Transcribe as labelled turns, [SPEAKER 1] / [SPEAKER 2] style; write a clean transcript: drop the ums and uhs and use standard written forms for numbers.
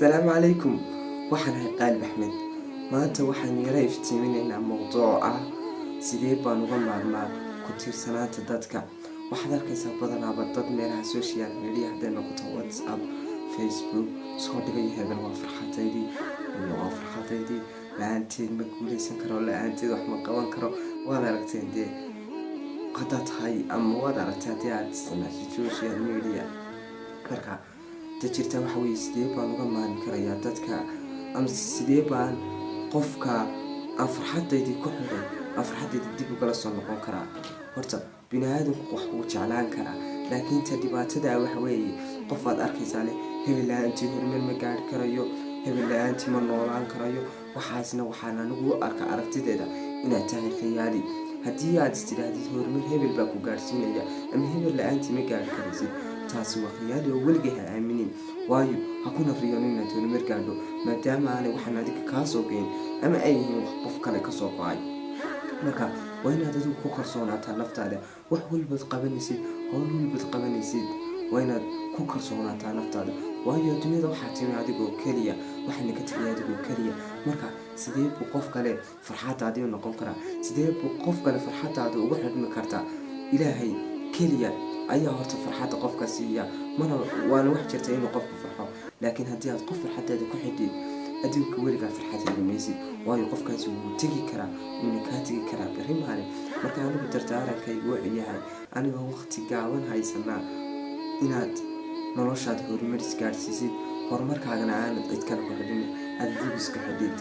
[SPEAKER 1] السلام عليكم. waxaan qaalib Axmed. maanta waxaan yara iftiiminaynaa mowduuca sidee baan uga maarmaa ku tiirsanaanta dadka. waxaad arkaysaa badanaa dad meelaha social media hadday noqoto WhatsApp, Facebook soo dhigay hebel waa farxadaydii la'aanteed ma guulaysan karo, la'aanteed wax ma qaban karo. waad aragteen dee qadaad tahay ama waad aragtaa dee aad isticmaashay social media. marka jirta waxa weeye sidee baan uga maarmi karayaa dadka, ama sidee baan qofka aan farxadaydii ku xidhay aan farxadaydii dib ugala soo noqon karaa. horta bini'aadamku wax wuu jeclaan karaa, laakiin ta dhibaatada waxa weeye qof aad arkaysaa leh hebel la'aantii horumar ma gaari karayo, hebel la'aantii ma noolaan karayo. waxaasna waxaan anigu arka aragtideeda inaad tahay khiyaali. haddii aad istidhaahdid horumar hebel baa ku gaarsiinaya ama hebel la'aantii ma gaari karaysid, taasi waa khiyaali oo weligay ha aaminin. waayo ha kuna riyoonin inaad horumar gaadho maadaama aanay waxaan adiga kaa soo geyn ama ay yihiin wax qof kale ka soo go'ay. marka waa inaad adigu ku kalsoonaataa naftaada. wax walbaad qabanaysid, howl walbaad qabanaysid, waa inaad ku kalsoonaataa naftaada. waayo dunyada waxaa timi adigoo keliya, waxaana ka tegay adigoo keliya. marka sidee buu qof kale farxadaadii u noqon karaa? sidee buu qof kale farxadaada ugu xidhmi kartaa? ilaahay keliya ayaa horta farxadda qofka siiya, mana waana wax jirta inuu qofku farxo. laakiin haddii aad qof farxadaada ku xidhid, adduunka weligaa farxad heli maysid. waayo qofkaasi wuu tegi karaa, wuuna kaa tegi karaa berri maalin. marka anigu dardaarankaygu wuxuu yahay, anigoo waqti gaaban haysanaa, inaad noloshaada horumar isgaadhsiisid, horumarkaagana aanad cid kale ku xidhin, aad dib iska xidhid.